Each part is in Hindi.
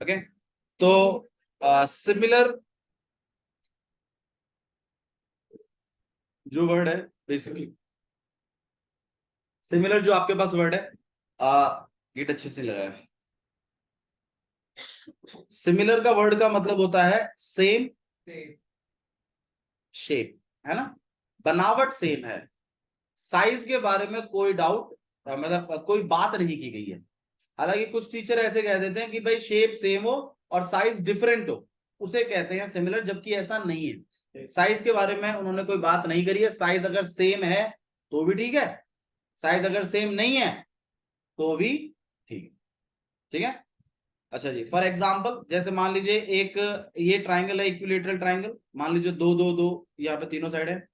ओके, तो सिमिलर जो वर्ड है, बेसिकली सिमिलर जो आपके पास वर्ड है, गेट अच्छे से लगाया। सिमिलर का वर्ड का मतलब होता है सेम शेप, है ना, बनावट सेम है, साइज के बारे में कोई डाउट, मतलब कोई बात नहीं की गई है। हालांकि कुछ टीचर ऐसे कह देते हैं कि भाई शेप सेम हो और साइज डिफरेंट हो, उसे कहते हैं सिमिलर, जबकि ऐसा नहीं है। साइज के बारे में उन्होंने कोई बात नहीं करी है, साइज अगर सेम है तो भी ठीक है, साइज अगर सेम नहीं है तो भी ठीक है। ठीक है, अच्छा जी, फॉर एग्जाम्पल जैसे मान लीजिए एक ये ट्राइंगल है, इक्विलेटरल ट्राइंगल, मान लीजिए दो दो दो यहाँ पे तीनों साइड है,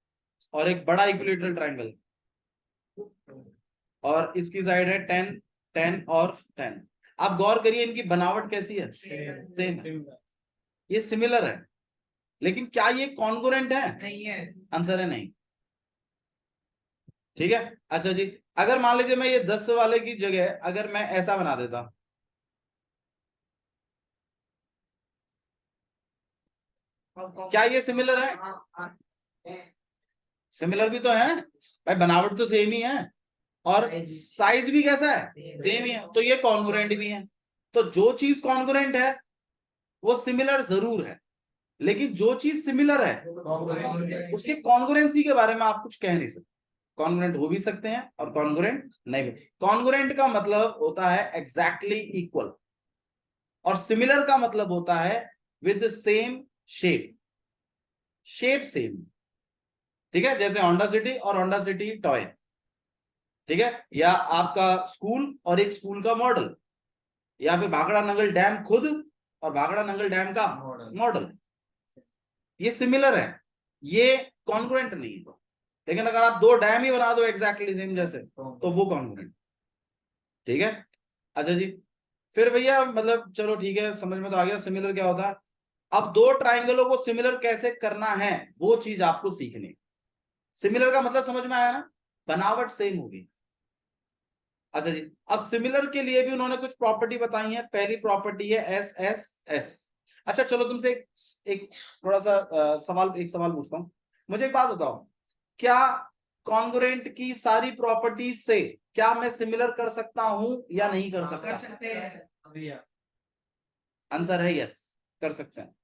और एक बड़ा इक्विलेटरल ट्राइंगल, और इसकी साइड है 10 10 और 10। आप गौर करिए इनकी बनावट कैसी है, सेम है, ये सिमिलर है, लेकिन क्या ये कॉन्ग्रुएंट है? नहीं है, आंसर है नहीं। ठीक है, अच्छा जी, अगर मान लीजिए मैं ये 10 वाले की जगह अगर मैं ऐसा बना देता, क्या ये सिमिलर है? सिमिलर भी तो है भाई, बनावट तो सेम ही है, और साइज भी कैसा है, सेम ही है, तो ये कॉन्ग्रुएंट भी है। तो जो चीज कॉन्ग्रुएंट है वो सिमिलर जरूर है, लेकिन जो चीज सिमिलर है उसके कॉन्ग्रुएंसी के बारे में आप कुछ कह नहीं सकते। कॉन्ग्रुएंट हो भी सकते हैं और कॉन्ग्रुएंट नहीं भी। कॉन्ग्रुएंट का मतलब होता है एग्जैक्टली इक्वल, और सिमिलर का मतलब होता है with same shape, shape same. ठीक है, जैसे होंडा सिटी और होंडा सिटी टॉय, ठीक है, या आपका स्कूल और एक स्कूल का मॉडल, या फिर भाखड़ा नंगल डैम खुद और भाखड़ा नंगल डैम का मॉडल, ये सिमिलर है, ये कॉन्ग्रुएंट नहीं है। लेकिन अगर आप दो डैम ही बना दो एग्जैक्टली सेम जैसे, तो वो कॉन्ग्रुएंट। ठीक है, अच्छा जी, फिर भैया मतलब चलो ठीक है, समझ में तो आ गया सिमिलर क्या होता है। अब दो ट्राइंगलों को सिमिलर कैसे करना है वो चीज आपको सीखनी। सिमिलर का मतलब समझ में आया ना, बनावट सेम होगी। अच्छा जी, अब सिमिलर के लिए भी उन्होंने कुछ प्रॉपर्टी बताई है। पहली प्रॉपर्टी है एस एस एस। अच्छा चलो तुमसे एक थोड़ा सा एक सवाल पूछता हूं, मुझे एक बात बताओ, क्या कॉन्ग्रुएंट की सारी प्रॉपर्टीज से क्या मैं सिमिलर कर सकता हूं या नहीं कर सकता? कर सकते हैं, आंसर है यस, कर सकते हैं।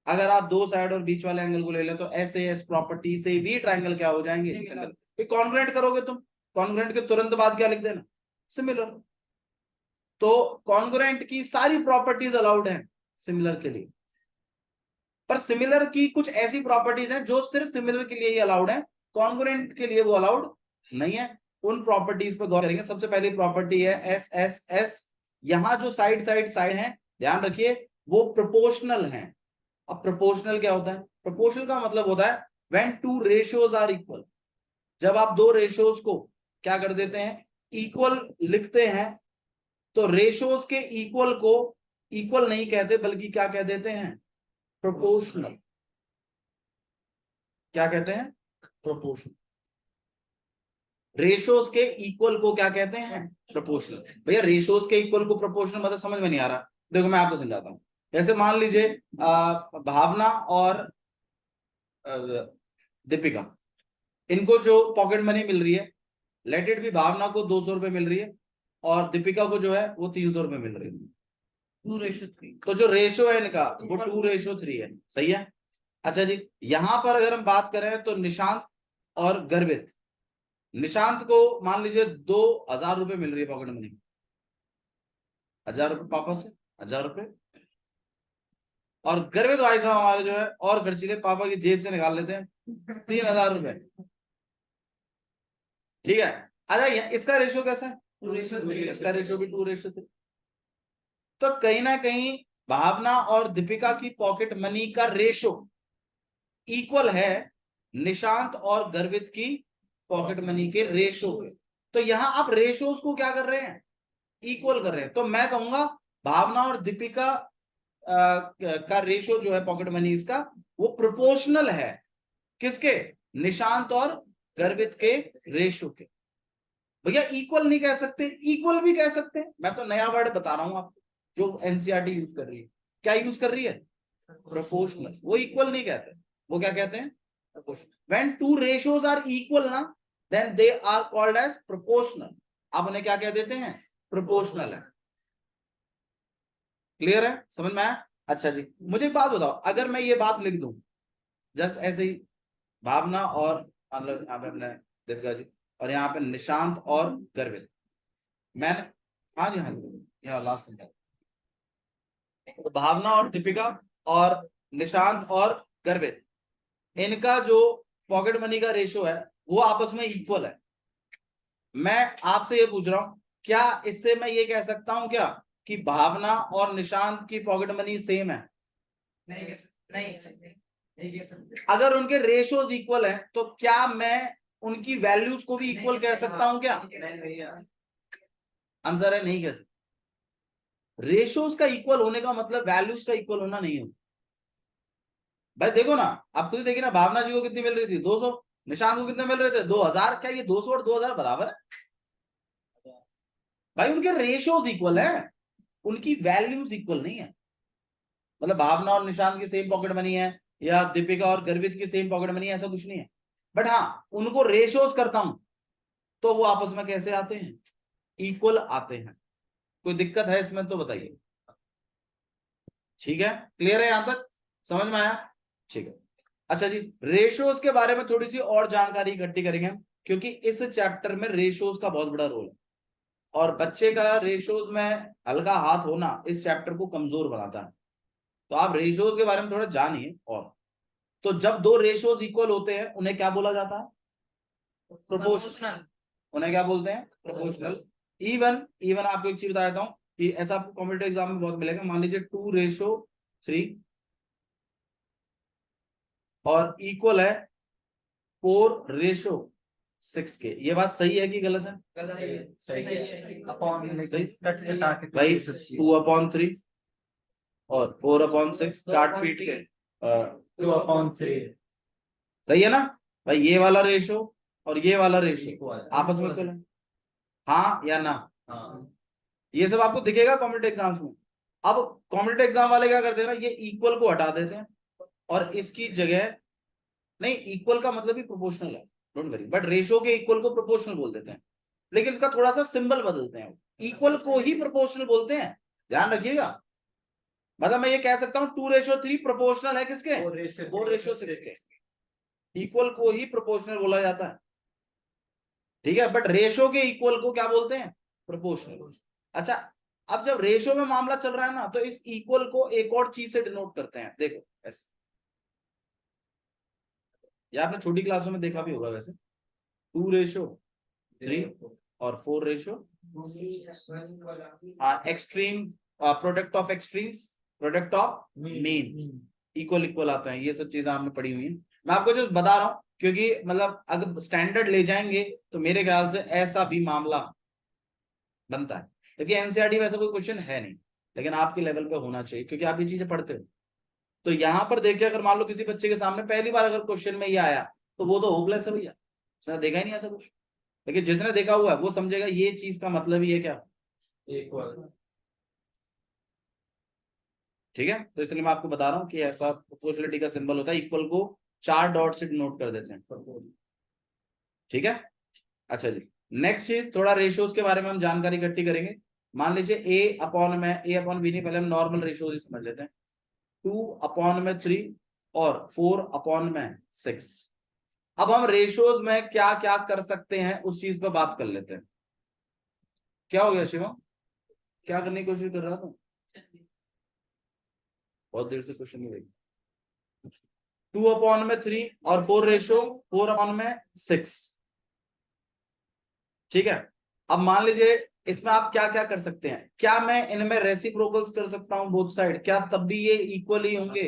अगर आप दो साइड और बीच वाले एंगल को ले लें तो एस एस प्रॉपर्टी से भी ट्राइंगल क्या हो जाएंगे, कॉन्ग्रुएंट करोगे तुम, कॉन्ग्रुएंट के तुरंत बाद क्या लिख देना, सिमिलर। तो कॉन्ग्रुएंट की सारी प्रॉपर्टीज अलाउड हैं सिमिलर के लिए, पर सिमिलर की कुछ ऐसी प्रॉपर्टीज हैं जो सिर्फ सिमिलर के लिए ही अलाउड है, कॉन्ग्रुएंट के लिए वो अलाउड नहीं है। उन प्रॉपर्टीज पर गौर करेंगे। सबसे पहली प्रॉपर्टी है एस एस एस, यहां जो साइड साइड साइड है, ध्यान रखिए, वो प्रोपोर्शनल है। अब प्रोपोर्शनल क्या होता है? प्रोपोर्शनल का मतलब होता है when two ratios are equal, जब आप दो रेशियोज को क्या कर देते हैं, इक्वल लिखते हैं, तो रेशियोज के इक्वल को इक्वल नहीं कहते बल्कि क्या कह देते हैं, प्रोपोर्शनल। क्या कहते हैं, प्रोपोर्शनल। रेशियोज के इक्वल को क्या कहते हैं, प्रोपोर्शनल। भैया रेशियोज के इक्वल को प्रोपोर्शनल मतलब समझ में नहीं आ रहा, देखो मैं आपको समझाता हूं। जैसे मान लीजिए भावना और दीपिका, इनको जो पॉकेट मनी मिल रही है, लेट इट भी भावना को 200 रुपए मिल रही है और दीपिका को जो है वो 300 रुपए मिल रही है, 2:3। तो जो रेशो है इनका वो 2:3 है, सही है। अच्छा जी, यहां पर अगर हम बात करें तो निशांत और गर्वित, निशांत को मान लीजिए 2,000 रुपए मिल रही है पॉकेट मनी, 1,000 रुपए पापा से, 1,000 रुपए, और गर्वित भाई साहब हमारे जो है और खर्चीले, पापा की जेब से निकाल लेते हैं 3,000 रुपए। ठीक है, अच्छा इसका रेशियो कैसा है, 2:3, इसका रेशियो भी 2:3। तो कहीं ना कहीं भावना और दीपिका की पॉकेट मनी का रेशो इक्वल है निशांत और गर्वित की पॉकेट मनी के रेशो के। तो यहां आप रेशोज को क्या कर रहे हैं, इक्वल कर रहे हैं। तो मैं कहूंगा भावना और दीपिका का रेशो जो है पॉकेट मनी इसका, वो प्रोपोर्शनल है किसके, निशांत और गर्वित के रेशो के। भैया इक्वल नहीं कह सकते, इक्वल भी कह सकते हैं, मैं तो नया वर्ड बता रहा हूं आपको। जो एनसीईआरटी यूज कर रही है। क्या यूज कर रही है? प्रोपोर्शनल। वो इक्वल नहीं कहते, वो क्या कहते हैं? Proportional. When two ratios are equal ना, then they are called as proportional. आप उन्हें क्या कह देते हैं? प्रोपोर्शनल है। क्लियर है? समझ में आया? अच्छा जी, मुझे एक बात बताओ, अगर मैं ये बात लिख दूं जस्ट ऐसे ही, भावना और मतलब यहाँ पे अपने दिव्या जी और यहाँ पे निशांत और गर्वित, मैंने, हाँ जी हाँ जी, यहाँ लास्ट में तो भावना और दीपिका और निशांत और गर्वित, इनका जो पॉकेट मनी का रेशियो है वो आपस में इक्वल है। मैं आपसे ये पूछ रहा हूं, क्या इससे मैं ये कह सकता हूं क्या कि भावना और निशांत की पॉकेट मनी सेम है? नहीं कह सकते। अगर उनके रेशियोज इक्वल हैं तो क्या मैं उनकी वैल्यूज को भी इक्वल कह सकता हूं क्या? आंसर है नहीं कह सकते। रेशियोज का इक्वल होने का मतलब वैल्यूज का इक्वल होना नहीं हो। भाई देखो ना, आप खुद देखिए ना, भावना जी को कितनी मिल रही थी? 200। निशांत को कितने मिल रहे थे? 2000। क्या ये 200 और 2000 बराबर है? भाई उनके रेशियोज इक्वल है, उनकी वैल्यूज इक्वल नहीं है। मतलब भावना और निशांत की सेम पॉकेट मनी है या दीपिका और गर्वित की सेम पॉकेट मनी है, ऐसा कुछ नहीं है। बट हाँ, उनको रेशियोज करता हूं तो वो आपस में कैसे आते हैं? इक्वल आते हैं। कोई दिक्कत है इसमें तो बताइए। ठीक है, क्लियर है? यहां तक समझ में आया? ठीक है। अच्छा जी, रेशियोज के बारे में थोड़ी सी और जानकारी इकट्ठी करेंगे हम, क्योंकि इस चैप्टर में रेशियोज का बहुत बड़ा रोल है और बच्चे का रेशियोज में हल्का हाथ होना इस चैप्टर को कमजोर बनाता है। तो आप रेशियोज के बारे में थोड़ा जानिए। और तो जब दो रेशियोज इक्वल होते हैं उन्हें क्या बोला जाता है? प्रोपोर्शनल। उन्हें क्या बोलते हैं? प्रोपोर्शनल। इवन इवन आपको एक चीज बता देता हूं कि ऐसा आपको कॉम्पिटेटिव एग्जाम में बहुत मिलेगा। मान लीजिए 2:3 और इक्वल है 4:6 के, ये बात सही है कि गलत है? सही है। भाई 2/3 और 4/6 काट पीट के 2/3 सही है ना? भाई ये वाला रेशो और ये वाला रेशो आपस में इक्वल है, हाँ या ना? हाँ। ये सब आपको दिखेगा कॉम्पिटेटिव एग्जाम्स में। अब कॉम्पिटेटिव एग्जाम वाले क्या करते हैं ना, ये इक्वल को हटा देते हैं और इसकी जगह, नहीं इक्वल का मतलब ही प्रोपोर्शनल है, डोंट वरी, बट रेशो के इक्वल को प्रोपोर्शनल बोल देते हैं, लेकिन इसका थोड़ा सा सिंबल बदलते हैं। इक्वल को ही प्रोपोर्शनल बोलते हैं, ध्यान रखिएगा। मतलब मैं ये कह सकता हूं 2:3 प्रोपोर्शनल है किसके? 4:6 के। इक्वल को ही प्रोपोर्शनल बोला जाता है, ठीक है, बट रेशो के इक्वल को क्या बोलते हैं? प्रोपोर्शनल। अच्छा, अब जब रेशो में मामला चल रहा है ना, तो इस इक्वल को एक और चीज से डिनोट करते हैं, देखो ऐसे, या आपने छोटी क्लासों में देखा भी होगा वैसे, 2:3 और 4:, extreme, product of extremes, product of mean, equal equal आता है। ये सब चीजें आपने पढ़ी हुई है, मैं आपको जो बता रहा हूं, क्योंकि मतलब अगर स्टैंडर्ड ले जाएंगे तो मेरे ख्याल से ऐसा भी मामला बनता है, क्योंकि एनसीईआरटी में ऐसा कोई क्वेश्चन है नहीं, लेकिन आपके लेवल पे होना चाहिए क्योंकि आप ये चीजें पढ़ते हो। तो यहां पर देखिए, अगर मान लो किसी बच्चे के सामने पहली बार अगर क्वेश्चन में ये आया तो वो तो होपलेस है भैया, उसने देखा ही नहीं ऐसा कुछ। लेकिन जिसने देखा हुआ है वो समझेगा ये चीज का मतलब ही है क्या? इक्वल। ठीक है, तो इसलिए मैं आपको बता रहा हूँ कि ऐसा प्रोपोर्शनलिटी का सिंबल होता है, इक्वल को 4 डॉट से डिनोट कर देते हैं। ठीक है, अच्छा जी, नेक्स्ट चीज, थोड़ा रेशियोज के बारे में हम जानकारी इकट्ठी करेंगे। मान लीजिए A/B नहीं, पहले हम नॉर्मल रेशियोज समझ लेते हैं। 2/3 और 4/6। अब हम रेशियोज में क्या क्या कर सकते हैं उस चीज पर बात कर लेते हैं। क्या हो गया शिवम, क्या करने की कोशिश कर रहा था? बहुत देर से क्वेश्चन नहीं देखा। 2/3 और 4:6। ठीक है, अब मान लीजिए इसमें आप क्या क्या कर सकते हैं? क्या मैं इनमें रेसिप्रोकल्स कर सकता हूं बोथ साइड? क्या तब भी ये इक्वल ही होंगे?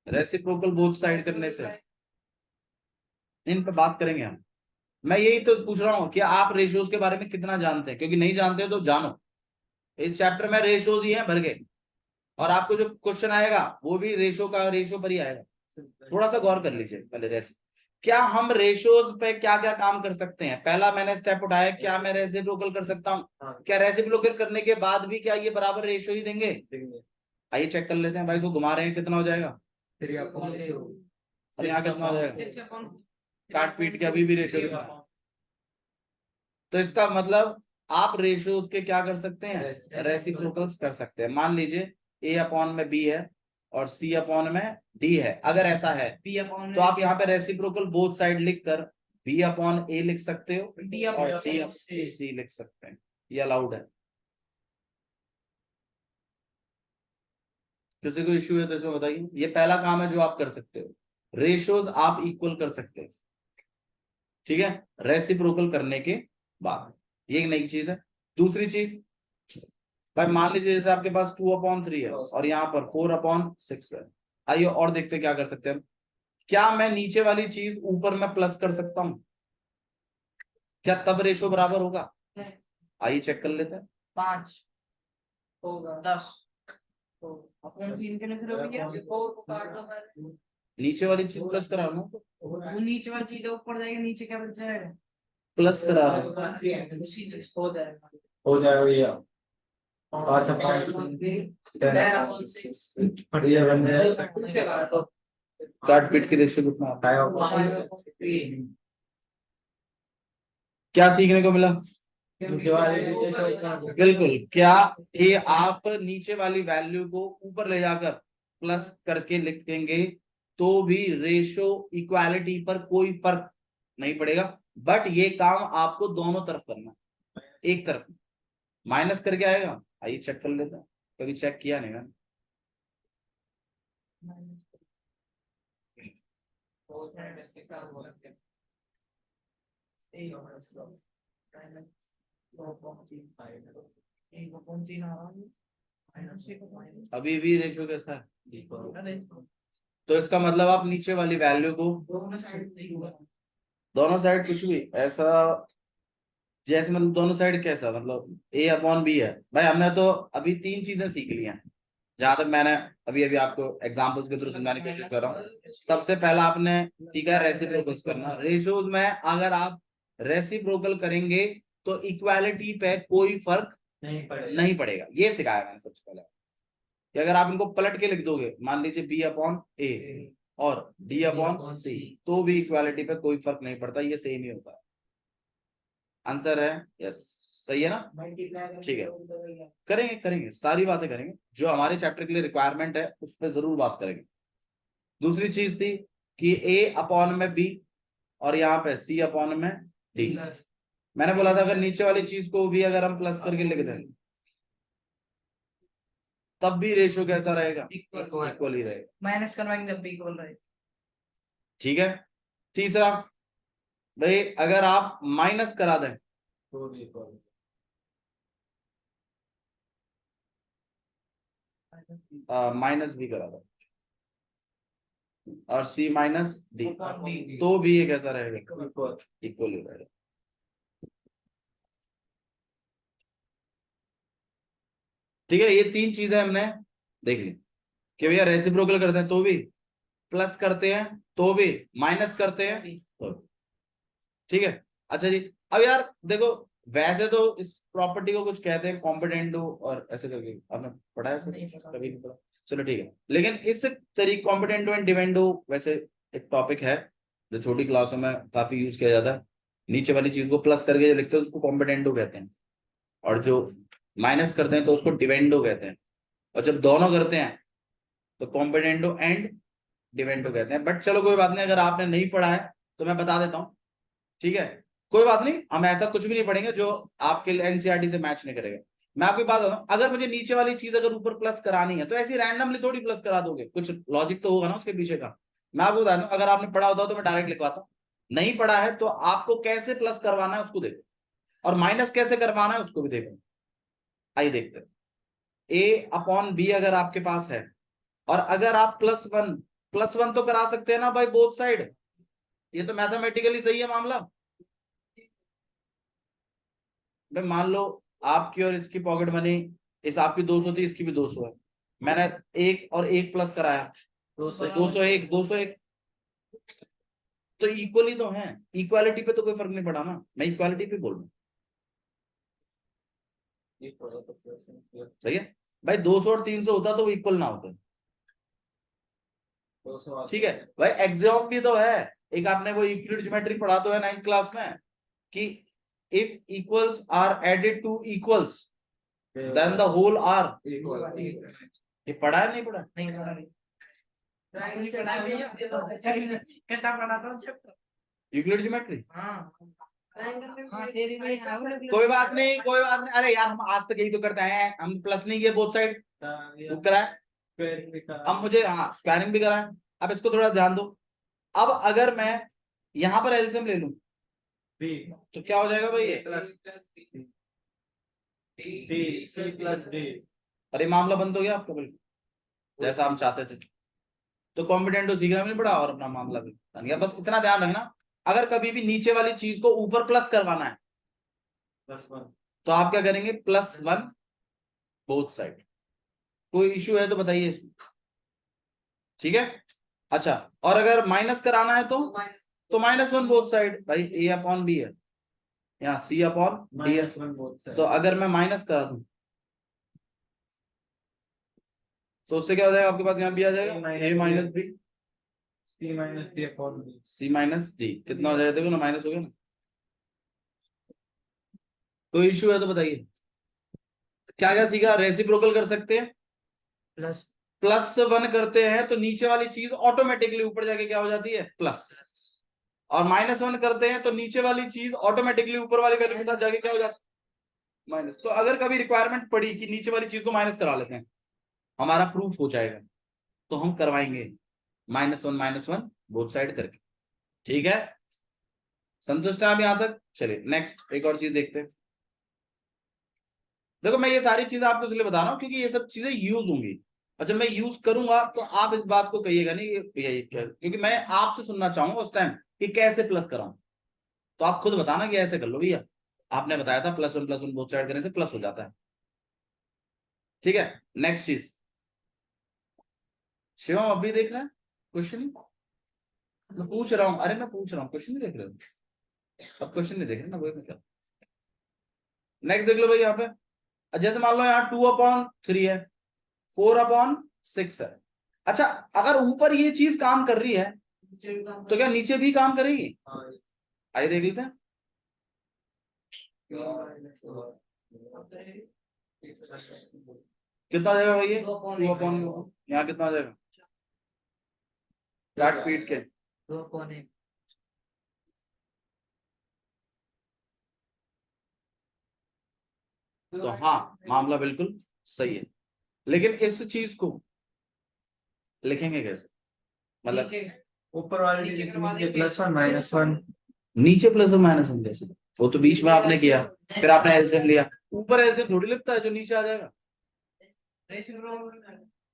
रेसिप्रोकल बोथ साइड करने से इन पे बात करेंगे हम। मैं यही तो पूछ रहा हूं कि आप रेशियोज के बारे में कितना जानते हैं, क्योंकि नहीं जानते हो तो जानो, इस चैप्टर में रेशियोज ही है भर के, और आपको जो क्वेश्चन आएगा वो भी रेशियो का, रेशियो पर ही आएगा। थोड़ा सा गौर कर लीजिए पहले। क्या हम रेशियोज पे क्या क्या काम कर सकते हैं? पहला मैंने स्टेप उठाया, क्या मैं रेसिप्रोकल कर सकता हूँ? क्या रेसिप्रोकल करने के बाद भी क्या ये बराबर रेशियो ही देंगे? आइए चेक कर लेते हैं भाई, इसको घुमा रहे हैं, कितना हो जाएगा? और यहाँ कितना हो जाएगा? काट पीट के अभी भी रेशियो। तो इसका मतलब आप रेशियोज के क्या कर सकते हैं? रेसिप्रोकल्स कर सकते हैं। मान लीजिए a अपॉन में b है और c अपॉन में d है। अगर ऐसा है तो आप यहाँ पे रेसिप्रोकल बोथ साइड लिख कर b अपॉन a लिख सकते हो और d अपॉन c लिख सकते हैं। ये अलाउड है। किसी को इश्यू है तो इसमें बताइए। ये पहला काम है जो आप कर सकते हो, रेशियोज आप इक्वल कर सकते हो, ठीक है, रेसिप्रोकल करने के बाद। ये एक नई चीज है। दूसरी चीज, भाई मान लीजिए जैसे आपके पास 2/3 है और यहाँ पर 4/6 है। आइए और देखते क्या कर सकते हैं। क्या मैं नीचे वाली चीज ऊपर में प्लस कर सकता हूँ? क्या तब रेशो बराबर होगा? आइए चेक कर लेते हैं। 5 होगा 10 अपन 3 के लिए फिर भैया 4 को काट दो पहले। नीचे वाली चीज प्लस करा रहा हूँ, वो नीचे वाली चीज ऊपर जाएगी, नीचे क्या बच जाएगा? प्लस करा रहा हूँ। हो जाएगा भैया। अच्छा काट पीट की रेशियो कितना आता है? क्या सीखने को मिला? बिल्कुल। क्या कि आप नीचे वाली वैल्यू को ऊपर ले जाकर प्लस करके लिखेंगे तो भी रेशो इक्वालिटी पर कोई फर्क नहीं पड़ेगा, बट ये काम आपको दोनों तरफ करना है। एक तरफ माइनस करके आएगा। आइए चेक कर लेते हैं, कभी चेक किया नहीं मैंने। अभी भी रेशियो कैसा है? तो इसका मतलब आप नीचे वाली वैल्यू को दोनों साइड कुछ भी ऐसा, जैसे मतलब दोनों साइड कैसा, मतलब a अपॉन b है। भाई हमने तो अभी 3 चीजें सीख ली हैं, जहां तक मैंने अभी अभी आपको एग्जांपल्स के थ्रू समझाने की कोशिश कर रहा हूँ। सबसे पहला आपने सीखा है रेसिप्रोकल्स करना। रेशियोज में अगर आप रेसिप्रोकल करेंगे तो इक्वालिटी पे कोई फर्क नहीं पड़ेगा। ये सिखाया मैंने सबसे पहले कि अगर आप इनको पलट के लिख दोगे, मान लीजिए b अपॉन a और d अपॉन c, तो भी इक्वालिटी पे कोई फर्क नहीं पड़ता, ये सेम ही होता है। आंसर है यस, सही है ना? ठीक है, करेंगे करेंगे सारी बातें करेंगे, जो हमारे चैप्टर के लिए रिक्वायरमेंट है उस पर जरूर बात करेंगे। दूसरी चीज थी कि a अपॉन में b और यहाँ पे c अपॉन में d। मैंने बोला था अगर नीचे वाली चीज को भी अगर हम प्लस करके लिख दें तब भी रेशियो कैसा रहेगा? इक्वल ही रहेगा। माइनस करवाएंगे जब भी इक्वल रहेगा। ठीक है। तीसरा, भाई अगर आप माइनस करा दें माइनस भी करा दें और c माइनस डी, तो भी ये कैसा रहेगा? इक्वल ही रहेगा। ठीक है, ये 3 चीजें हमने देख ली कि भैया रेसिप्रोकल करते हैं तो भी, प्लस करते हैं तो भी, माइनस करते हैं तो भी। ठीक है। अच्छा जी, अब यार देखो, वैसे तो इस प्रॉपर्टी को कुछ कहते हैं कॉम्पिटेंडो और ऐसे करके, आपने पढ़ा है? कभी नहीं पढ़ा? चलो ठीक है। लेकिन इस तरीके कॉम्पिटेंडो एंड डिवेंडो वैसे एक टॉपिक है जो छोटी क्लासों में काफी यूज किया जाता है। नीचे वाली चीज को प्लस करके जो लिखते हैं उसको कॉम्पिटेंडो कहते हैं, और जो माइनस करते हैं तो उसको डिवेंडो कहते हैं, और जब दोनों करते हैं तो कॉम्पिटेंडो एंड डिवेंडो कहते हैं। बट चलो कोई बात नहीं, अगर आपने नहीं पढ़ा है तो मैं बता देता हूँ। ठीक है, कोई बात नहीं, हम ऐसा कुछ भी नहीं पढ़ेंगे जो आपके एनसीईआरटी से मैच नहीं करेगा। मैं आपकी बात बताऊं, अगर मुझे नीचे वाली चीज अगर ऊपर प्लस करानी है तो ऐसी रैंडमली थोड़ी प्लस करा दोगे, कुछ लॉजिक तो होगा ना उसके पीछे का। मैं आपको बता दूं, अगर आपने पढ़ा होता तो मैं डायरेक्ट लिखवाता, नहीं पढ़ा है तो आपको कैसे प्लस करवाना है उसको देखो, और माइनस कैसे करवाना है उसको भी देखो। आइए देखते हैं। ए अपॉन बी अगर आपके पास है, और अगर आप प्लस वन तो करा सकते हैं ना भाई बोथ साइड, ये तो मैथमेटिकली सही है मामला। भाई मान लो आपकी और इसकी पॉकेट मनी, इस आपकी 200 थी, इसकी भी 200 है, मैंने एक और एक प्लस कराया, 201 201, तो इक्वली तो है, इक्वालिटी पे तो कोई फर्क नहीं पड़ा ना, मैं इक्वालिटी पे बोल रहा हूँ। सही है भाई, 200 और 300 होता तो वो इक्वल ना होते। ठीक है भाई, एग्जाम भी तो है, एक आपने वो यूक्लिड ज्योमेट्री पढ़ा तो है 9th क्लास में कि if equals are added to equals then the whole are. ये पढ़ा है नहीं पढ़ा? नहीं पढ़ा नहीं। कितना पढ़ा था चैप्टर? Euclid geometry. हाँ हाँ तेरी में कोई बात नहीं, कोई बात नहीं, अरे यार हम आज तक यही तो करते हैं, हम प्लस नहीं किए बोथ साइड, कराए। अब मुझे हाँ स्क्वायरिंग भी कराए। अब इसको थोड़ा ध्यान दो, अब अगर मैं यहां पर एलसीएम ले लूं तो क्या हो जाएगा भाई ये? अरे मामला बंद हो गया आपका बिल्कुल जैसा हम चाहते थे। तो कॉम्पिटेंट तो सीखना भी नहीं पड़ा और अपना मामला भी बन गया। बस इतना ध्यान रखना, अगर कभी भी नीचे वाली चीज को ऊपर प्लस करवाना है तो आप क्या करेंगे? +1 बोथ साइड। कोई इश्यू है तो बताइए इसमें, ठीक है? अच्छा, और अगर माइनस कराना है तो -1 बोथ साइड। भाई A/B है, यहाँ C/D है, तो अगर मैं माइनस करा दूं तो उससे क्या हो जाएगा आपके पास? यहाँ भी आ जाएगा A-B, C-D कितना हो जाएगा? देखो ना, माइनस हो गया ना। कोई इश्यू है तो बताइए। क्या क्या सीखा? रेसिप्रोकल कर सकते हैं, +1 करते हैं तो नीचे वाली चीज ऑटोमेटिकली ऊपर जाके क्या हो जाती है? प्लस। और -1 करते हैं तो नीचे वाली चीज ऑटोमेटिकली ऊपर वाली वैल्यू के साथ जाके क्या हो जाती है? माइनस। तो अगर कभी रिक्वायरमेंट पड़ी कि नीचे वाली चीज को माइनस करा लेते हैं, हमारा प्रूफ हो जाएगा, तो हम करवाएंगे -1 बोथ साइड करके। ठीक है, संतुष्ट है आप यहां तक? चलिए नेक्स्ट एक और चीज देखते हैं। देखो मैं ये सारी चीजें आपको इसलिए बता रहा हूं क्योंकि ये सब चीजें यूज होंगी, और जब मैं यूज करूंगा तो आप इस बात को कहिएगा नहीं ये क्योंकि मैं आपसे सुनना चाहूंगा उस टाइम कि कैसे प्लस कराऊं। तो आप खुद बताना कि ऐसे कर लो भैया, आपने बताया था +1 बोथ साइड करने से प्लस हो जाता है। ठीक है, नेक्स्ट चीज। शिवम अभी देख रहे हैं क्वेश्चन? मैं पूछ रहा हूँ, अरे मैं पूछ रहा हूँ, क्वेश्चन नहीं देख रहे हो? अब क्वेश्चन नहीं देख रहे ना, वही मतलब। नेक्स्ट देख लो भाई, यहाँ पे जैसे मान लो यहाँ 2/3 है, 4/6 है। अच्छा, अगर ऊपर ये चीज काम कर रही है तो क्या नीचे भी काम करेगी? आइए देख लेते हैं। कितना आ जाएगा भाई ये? 2/, यहाँ कितना आ जाएगा? काट पीट के 2/1। तो हाँ, मामला बिल्कुल सही है, लेकिन इस चीज को लिखेंगे कैसे? मतलब ऊपर वाले +1 -1 नीचे +1 -1 कैसे? वो तो बीच में आपने किया, फिर आपने एलसीएम लिया। ऊपर एलसीएम थोड़ी लिखता है जो नीचे आ जाएगा।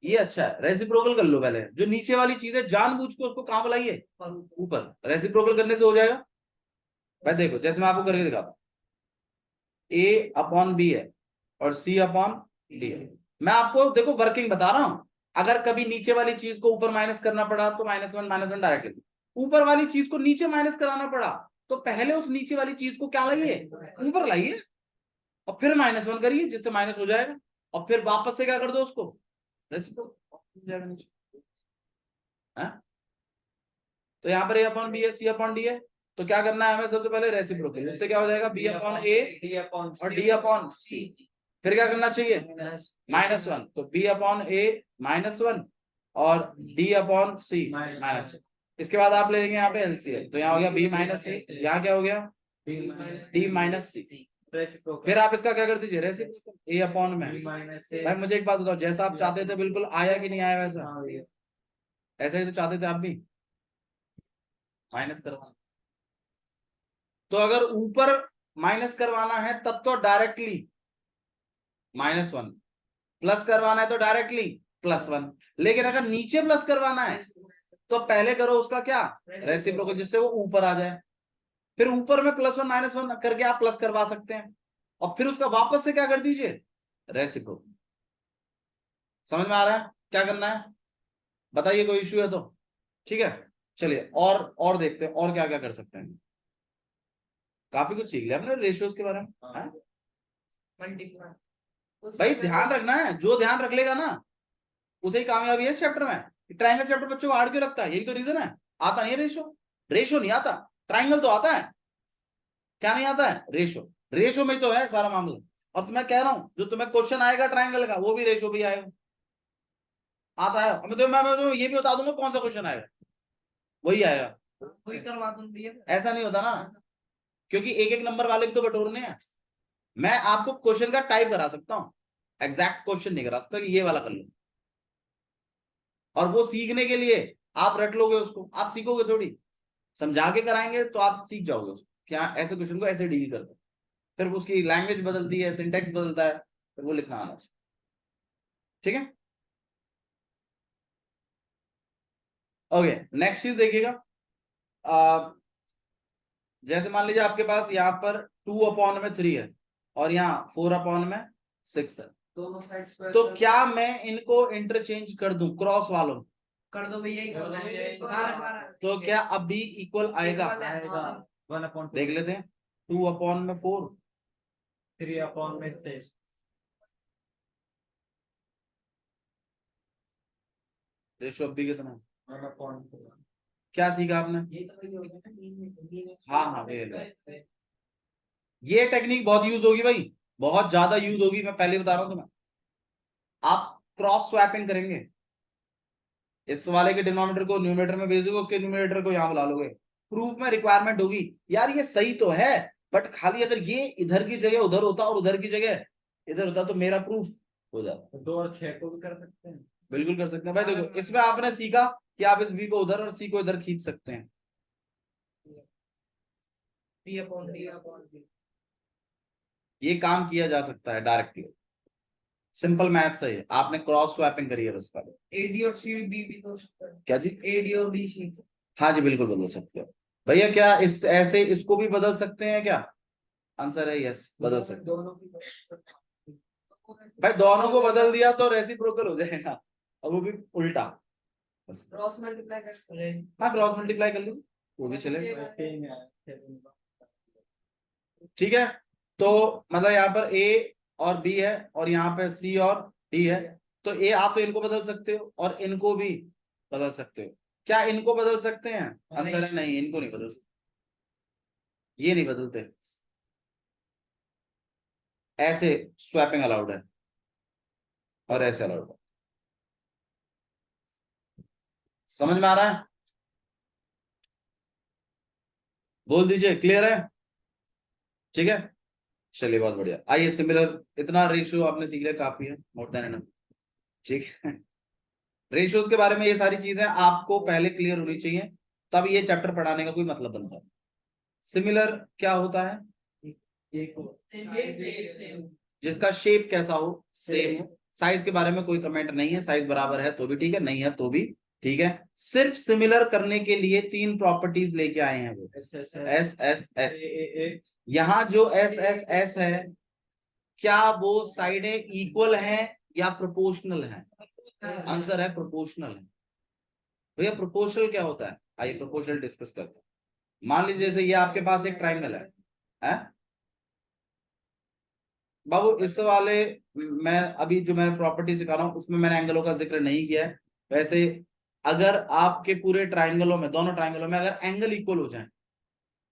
ये अच्छा है, रेसिप्रोकल कर लो पहले। जो नीचे वाली चीज है जानबूझ के उसको कहां बुलाइए? ऊपर। रेसिप्रोकल करने से हो जाएगा। भाई देखो, जैसे मैं आपको करके दिखाता हूँ, A/B है और C/D है। मैं आपको देखो वर्किंग बता रहा हूं, अगर कभी नीचे वाली चीज को ऊपर माइनस करना पड़ा तो -1 डायरेक्टली, ऊपर वाली चीज को नीचे माइनस कराना पड़ा तो पहले उस नीचे वाली चीज को क्या लाइए? ऊपर लाइए, और फिर -1 करिए जिससे माइनस हो जाएगा, और फिर वापस से क्या कर दो उसको? तो यहाँ पर A/B है, C/D है, तो क्या करना है हमें? सबसे पहले रेसिप्रोकल। उससे क्या हो जाएगा? B/A और D/C। फिर क्या करना चाहिए? -1, तो B/A -1 और D/C -1। इसके बाद आप ले लेंगे यहाँ पे LCM, तो यहाँ हो गया B-A, यहाँ क्या हो गया? D-C। फिर आप इसका क्या कर दीजिए? रेसिप्रोकल A/में। भाई मुझे एक बात बताओ, जैसा आप चाहते थे बिल्कुल आया कि नहीं आया? वैसा ऐसा ही तो चाहते थे आप भी, माइनस करवाना। तो अगर ऊपर माइनस करवाना है तब तो डायरेक्टली -1, प्लस करवाना है तो डायरेक्टली +1, लेकिन अगर नीचे प्लस करवाना है तो पहले करो उसका क्या? रेसिप्रोकल, जिससे वो ऊपर आ जाए। फिर ऊपर में +1 -1 करके आप प्लस करवा सकते हैं, और फिर उसका वापस से क्या कर दीजिए? रेसिप्रोकल। समझ में आ रहा है क्या करना है? बताइए, कोई इश्यू है तो? ठीक है, चलिए और देखते हैं और क्या क्या कर सकते हैं। काफी कुछ सीख लिया हमने रेशियोज के बारे में। हाँ? मल्टीप्लाई भाई ध्यान रखना है, जो ध्यान रख लेगा ना उसे ही कामयाबी है इस चैप्टर में। ट्रायंगल चैप्टर बच्चों को हार्ड क्यों लगता है? यही तो रीजन है। आता नहीं है रेशो, रेशो नहीं आता, ट्रायंगल तो आता है। क्या नहीं आता है? रेशो। रेशो में तो है सारा मामला। और तो मैं कह रहा हूं जो तुम्हें क्वेश्चन आएगा ट्रायंगल का वो भी रेशो भी आएगा, आता है। मैं ये भी बता दूंगा कौन सा क्वेश्चन आएगा, वही आएगा। वही करवा दूं भैया। ऐसा नहीं होता ना, क्योंकि एक एक नंबर वाले भी तो बटोरने हैं। मैं आपको क्वेश्चन का टाइप करा सकता हूं, एग्जैक्ट क्वेश्चन नहीं करा सकता कि ये वाला कर लो। और वो सीखने के लिए आप रट लोगे उसको, आप सीखोगे थोड़ी। समझा के कराएंगे तो आप सीख जाओगे उसको, क्या ऐसे क्वेश्चन को ऐसे डील करते हैं। फिर उसकी लैंग्वेज बदलती है, सिंटेक्स बदलता है, फिर वो लिखना आना चाहिए। ठीक है, ओके। नेक्स्ट चीज देखिएगा, जैसे मान लीजिए आपके पास यहाँ पर 2/3 है और यहाँ 4/6 है, दोनों साइड तो क्या मैं इनको इंटरचेंज कर दूं क्रॉस वालों में? कर दो भैया, ही कर दो। तो क्या अब भी इक्वल आएगा? आएगा 1/4 देख लेते हैं। 2/4 3/6 रेशो अब भी कितना है? 1/4 क्या सीखा आपने? ये तो वही हो गया ना। हाँ हाँ ये टेक्निक बहुत यूज होगी भाई, बहुत ज्यादा यूज होगी, मैं पहले बता रहा हूं तुम्हें। आप क्रॉस स्वैपिंग करेंगे, इस वाले के डिनोमिनेटर को न्यूमरेटर में भेज दोगे, उसके न्यूमरेटर को यहां बुला लोगे। प्रूफ में रिक्वायरमेंट होगी यार ये सही तो है, बट खाली अगर ये इधर की जगह उधर होता और उधर की जगह इधर होता तो मेरा प्रूफ हो जाता। 2 और 6 को भी कर सकते हैं। बिल्कुल कर सकते हैं भाई। देखो इसमें आपने सीखा कि आप इस बी को उधर और सी को इधर खींच सकते हैं। ये काम किया जा सकता है डायरेक्टली, सिंपल मैथ्स है ये। आपने क्रॉस स्वैपिंग करी है बस का। एडी और सी बी भी तो क्या जी? एडी और बी सी। हाँ जी बिल्कुल बदल सकते हो भैया। क्या इस ऐसे इसको भी बदल सकते हैं क्या? आंसर है यस, बदल सकते दोनों की। भाई। दोनों को बदल दिया तो रेसिप्रोकल हो जाएगा, और वो भी उल्टा। क्रॉस मल्टीप्लाई कर। हाँ क्रॉस मल्टीप्लाई कर लो वो भी चलेगा। ठीक है, तो मतलब यहाँ पर ए और बी है और यहाँ पे सी और डी है। तो ए आप तो इनको बदल सकते हो और इनको भी बदल सकते हो। क्या इनको बदल सकते हैं? आंसर है नहीं, इनको नहीं बदल सकते, ये नहीं बदलते। ऐसे स्वैपिंग अलाउड है और ऐसे अलाउड है। समझ में आ रहा है? बोल दीजिए क्लियर है? ठीक है, चलिए बहुत बढ़िया। आइए सिमिलर, इतना रेशियो आपने सीख लिया, काफी है, मोर देन एनफ। ठीक है, रेशियोज के बारे में ये सारी चीजें आपको पहले क्लियर होनी चाहिए, तब ये चैप्टर पढ़ाने का कोई मतलब बनता है। सिमिलर क्या होता है? जिसका शेप कैसा हो, सेम हो। साइज के बारे में कोई कमेंट नहीं है, साइज बराबर है तो भी ठीक है, नहीं है तो भी ठीक है। सिर्फ सिमिलर करने के लिए 3 प्रॉपर्टीज लेके आए हैं वो, एस एस एस। यहाँ जो एस एस एस है, क्या वो साइडें इक्वल हैं या प्रोपोर्शनल हैं? आंसर है प्रोपोर्शनल है। भैया प्रोपोर्शनल क्या होता है? आइए प्रोपोर्शनल डिस्कस करते हैं। मान लीजिए जैसे ये आपके पास एक ट्राइंगल है? बाबू इस वाले, मैं अभी जो मैं प्रॉपर्टी सिखा रहा हूं उसमें मैंने एंगलों का जिक्र नहीं किया है। वैसे अगर आपके पूरे ट्राइंगलों में, दोनों ट्राइंगलों में अगर एंगल इक्वल हो जाए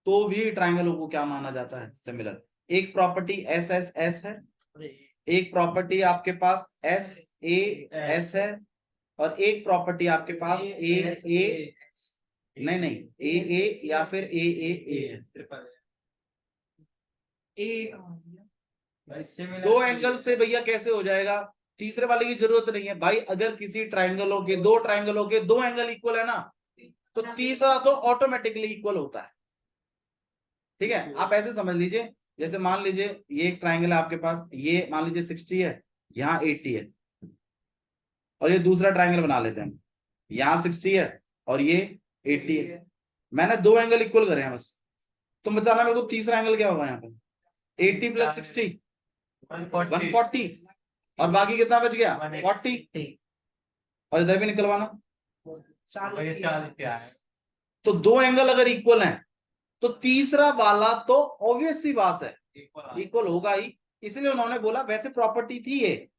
तो भी ट्राइंगलों को क्या माना जाता है? सिमिलर। एक प्रॉपर्टी एस एस एस है, एक प्रॉपर्टी आपके पास एस ए एस है, और एक प्रॉपर्टी आपके पास ए नहीं ए या फिर ए है। दो एंगल से भैया कैसे हो जाएगा? तीसरे वाले की जरूरत नहीं है भाई। अगर किसी ट्राइंगलों के, दो ट्राइंगलों के दो एंगल इक्वल है ना, तो तीसरा तो ऑटोमेटिकली इक्वल होता है। ठीक है, आप ऐसे समझ लीजिए, जैसे मान लीजिए ये एक ट्राइंगल है आपके पास, ये मान लीजिए 60 है, यहाँ 80 है, और ये दूसरा ट्राइंगल बना लेते हैं, यहाँ 60 है और ये 80 है। मैंने दो एंगल इक्वल करे हैं बस, तुम बताना मेरे को तीसरा एंगल क्या होगा यहाँ पे? 80 + 60 140, और बाकी कितना बच गया? 40। और इधर भी निकलवाना, तो दो एंगल अगर इक्वल हैं तो तीसरा वाला तो ऑब्वियस सी बात है इक्वल होगा ही, इसलिए उन्होंने बोला वैसे प्रॉपर्टी थी ये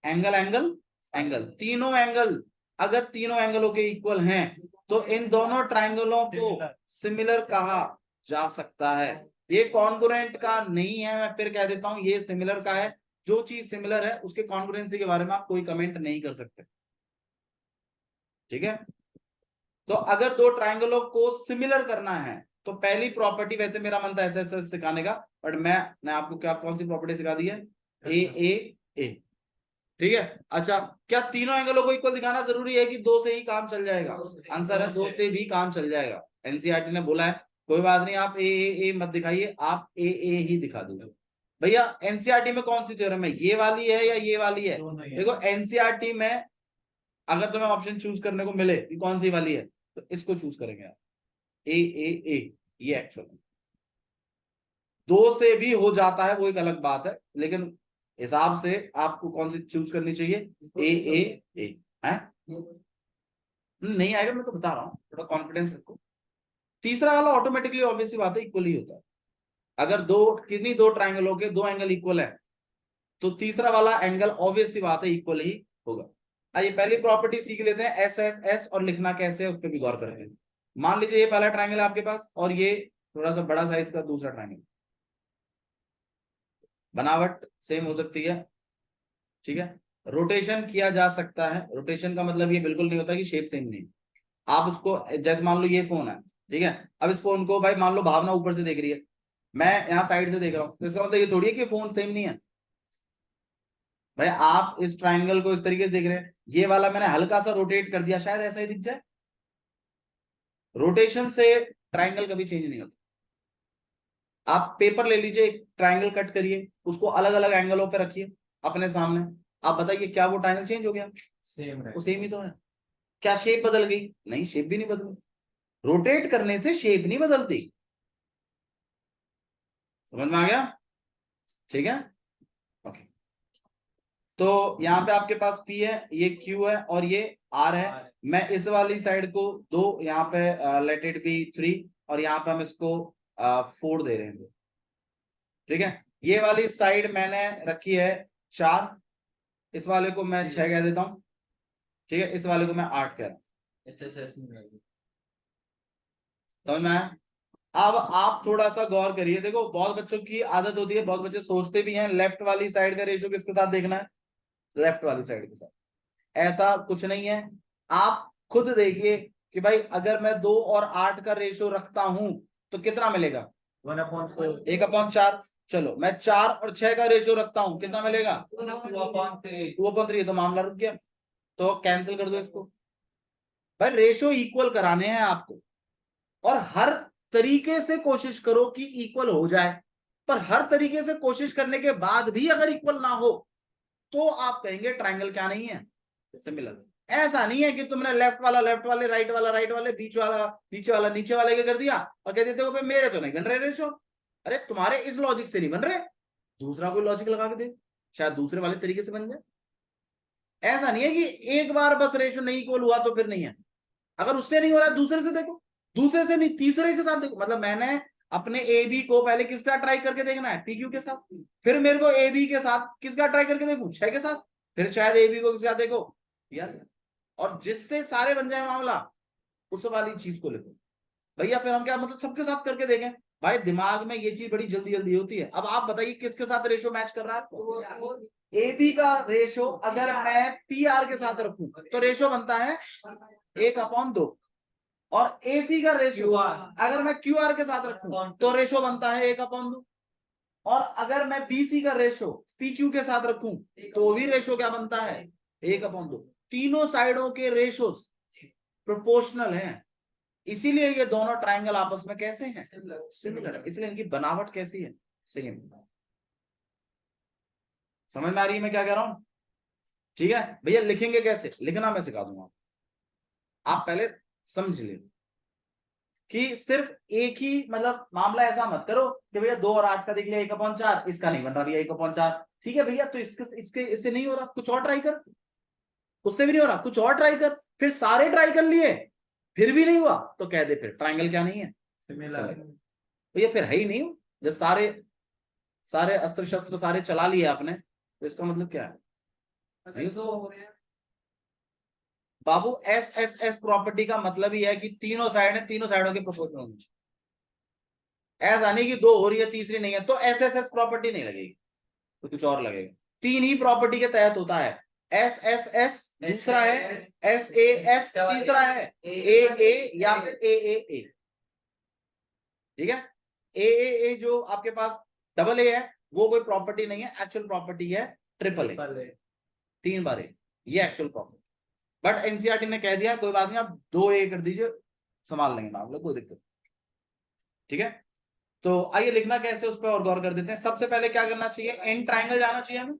एंगल एंगल एंगल, तीनों एंगल अगर तीनों एंगलों के इक्वल हैं तो इन दोनों ट्रायंगलों को सिमिलर कहा जा सकता है। ये कॉन्ग्रुएंट का नहीं है, मैं फिर कह देता हूं ये सिमिलर का है। जो चीज सिमिलर है उसके कॉन्ग्रुएंसी के बारे में आप कोई कमेंट नहीं कर सकते, ठीक है। तो अगर दो ट्रायंगलों को सिमिलर करना है तो पहली प्रॉपर्टी, वैसे मेरा मन था ऐसे सिखाने का, बट मैंने आपको क्या कौन सी प्रॉपर्टी सिखा दी है, ए, ठीक है। अच्छा, क्या तीनों एंगलों को इक्वल दिखाना जरूरी है कि दो से ही काम चल जाएगा? आंसर है दो से भी काम चल जाएगा। एनसीईआरटी ने बोला है कोई बात नहीं आप ए मत दिखाइए, आप ए ही दिखा दीजिए। भैया एनसीईआरटी में कौन सी थ्योरम है, ये वाली है या ये वाली है? देखो एनसीईआरटी में अगर तुम्हें ऑप्शन चूज करने को मिले कि कौन सी वाली है तो इसको चूज करेंगे आप, ए ये एक्चुअल दो से भी हो जाता है वो एक अलग बात है, लेकिन हिसाब से आपको कौन सी चूज करनी चाहिए, ए है। नहीं आएगा मैं तो बता रहा हूं, थोड़ा कॉन्फिडेंस रखो। तीसरा वाला ऑटोमेटिकली ऑब्वियसली बात है इक्वल ही होता है। अगर कितनी दो ट्रायंगलों के दो एंगल इक्वल है तो तीसरा वाला एंगल ऑब्वियस सी बात है इक्वल ही होगा। आइए पहली प्रॉपर्टी सीख लेते हैं, एस और लिखना कैसे है उस पर भी गौर करते हैं। मान लीजिए ये पहला ट्रायंगल है आपके पास और ये थोड़ा सा बड़ा साइज का दूसरा ट्रायंगल, बनावट सेम हो सकती है, ठीक है। रोटेशन किया जा सकता है, रोटेशन का मतलब ये बिल्कुल नहीं होता कि शेप सेम नहीं। आप उसको जैसे मान लो ये फोन है, ठीक है, अब इस फोन को भाई मान लो भावना ऊपर से देख रही है, मैं यहाँ साइड से देख रहा हूँ, तो इसका मतलब ये थोड़ी है कि फोन सेम नहीं है। भाई आप इस ट्राइंगल को इस तरीके से देख रहे हैं, ये वाला मैंने हल्का सा रोटेट कर दिया, शायद ऐसा ही दिख जाए। रोटेशन से ट्राइंगल कभी चेंज नहीं होता। आप पेपर ले लीजिए, एक ट्राइंगल कट करिए, उसको अलग अलग एंगलों पे रखिए अपने सामने, आप बताइए क्या वो ट्राइंगल चेंज हो गया? सेम वो सेम ही तो है। क्या शेप बदल गई? नहीं, शेप भी नहीं बदली। रोटेट करने से शेप नहीं बदलती, समझ में आ गया? ठीक है, ओके। तो यहाँ पे आपके पास P है, ये Q है और ये R है। मैं इस वाली साइड को 2, यहाँ पे लेट इट बी 3 और यहाँ पे हम इसको 4 दे रहे हैं, ठीक है। ये वाली साइड मैंने रखी है 4, इस वाले को मैं 6 कह देता हूँ, ठीक है, इस वाले को मैं 8 कह रहा हूँ। समझ में आया? अब आप थोड़ा सा गौर करिए, देखो बहुत बच्चों की आदत होती है, बहुत बच्चे सोचते भी हैं लेफ्ट वाली साइड का रेशियो किसके साथ देखना है, लेफ्ट वाली साइड के साथ। ऐसा कुछ नहीं है, आप खुद देखिए कि भाई अगर मैं 2 और 8 का रेशियो रखता हूं तो कितना मिलेगा, 1/4 1/4। चलो मैं 4 और 6 का रेशियो रखता हूं, कितना मिलेगा, 2/3। तो मामला रुक गया, तो कैंसिल कर दो इसको। भाई रेशियो इक्वल कराने हैं आपको, और हर तरीके से कोशिश करो कि इक्वल हो जाए, पर हर तरीके से कोशिश करने के बाद भी अगर इक्वल ना हो तो आप कहेंगे ट्रायंगल क्या नहीं है, सिमिलर। ऐसा नहीं है कि तुमने लेफ्ट वाला लेफ्ट वाले, राइट वाला राइट वाले, बीच वाला नीचे वाला नीचे वाले के कर दिया और कह देते हो भाई मेरे तो नहीं बन रहे रेशो। अरे तुम्हारे इस लॉजिक से नहीं बन रहे, दूसरा कोई लॉजिक लगा के दे, शायद दूसरे वाले तरीके से बन जाए। ऐसा नहीं है कि एक बार बस रेशो नहीं इक्वल हुआ तो फिर नहीं है, अगर उससे नहीं हो रहा दूसरे से देखो, दूसरे से नहीं तीसरे के साथ देखो। मतलब मैंने अपने ए बी को पहले किसका ट्राई करके देखना है, पी क्यू के साथ, फिर मेरे को ए बी के साथ किसका ट्राई करके देखूं, 6 के साथ, फिर शायद ए बी को किसके साथ देखो यार, और जिससे सारे बन जाए मामला उस वाली चीज को लिखो। भैया फिर हम क्या मतलब सबके साथ करके देखें, भाई दिमाग में ये चीज बड़ी जल्दी जल्दी होती है। अब आप बताइए किसके साथ रेशो मैच कर रहा है, ए बी का रेशो अगर मैं पी आर के साथ रखूं तो रेशो बनता है 1/2, और एसी का रेशियो अगर मैं क्यू आर के साथ रखूं तो रेशो बनता है 1/2, और अगर मैं बीसी का रेशो पी क्यू के साथ रखूं तो भी रेशो क्या बनता है, 1/2। तीनों साइडों के रेशोस प्रोपोर्शनल हैं, इसीलिए ये दोनों ट्रायंगल आपस में कैसे हैं, सिमिलर है, इसलिए इनकी बनावट कैसी है, सेम। समझ में आ रही है मैं क्या कह रहा हूं? ठीक है भैया, लिखेंगे कैसे, लिखना मैं सिखा दूंगा, आप पहले समझ ले कि सिर्फ एक ही मतलब मामला ऐसा मत करो कि भैया 2 और 8 का देख लिया 1/4, इसका नहीं बन रहा भैया 1/4, ठीक है भैया, तो इससे नहीं हो रहा, कुछ और ट्राई कर, उससे भी नहीं हो रहा, कुछ और ट्राई कर, फिर सारे ट्राई कर लिए, फिर भी नहीं हुआ तो कह दे फिर ट्राइंगल क्या नहीं है, सिमिलर। तो ये फिर है ही नहीं हो। जब सारे अस्त्र शस्त्र सारे चला लिए आपने तो इसका मतलब क्या है? अगर दो हो रहे हैं बाबू एस एस एस प्रॉपर्टी का मतलब ही है कि तीनों साइड है, तीनों साइडों के प्रोपोर्शनल होनी चाहिए। ऐसा नहीं कि दो हो रही है तीसरी नहीं है तो एस एस एस प्रॉपर्टी नहीं लगेगी, तो कुछ और लगेगा। तीन ही प्रॉपर्टी के तहत होता है, एस एस एस दूसरा है, एस ए एस तीसरा है, ए या फिर ए। ठीक है, ए जो आपके पास डबल ए है वो कोई प्रॉपर्टी नहीं है, एक्चुअल प्रॉपर्टी है ट्रिपल ए। 3 बार ए, ये एक्चुअल प्रॉपर्टी। बट एनसीईआरटी ने कह दिया कोई बात नहीं, आप 2 ए कर दीजिए, संभाल लेंगे मामला, कोई दिक्कत। ठीक है, तो आइए लिखना कैसे उस पर और गौर कर देते हैं। सबसे पहले क्या करना चाहिए, एन ट्राइंगल जाना चाहिए हमें,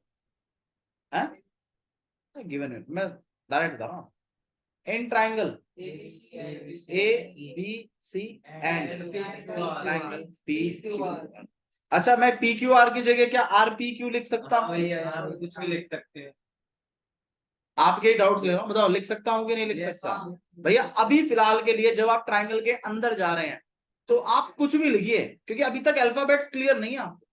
गिवन है, मैं डायरेक्ट बता रहा हूं। An triangle A B C and triangle P Q. अच्छा, मैं पी क्यू आर की जगह क्या आर पी क्यू लिख सकता हूँ? कुछ भी लिख सकते हैं। आपके डाउट्स ले रहा हूँ, बताओ लिख सकता हूँ कि नहीं लिख सकता? भैया अभी फिलहाल के लिए जब आप ट्राइंगल के अंदर जा रहे हैं तो आप कुछ भी लिखिए, क्योंकि अभी तक अल्फाबेट्स क्लियर नहीं है आपको,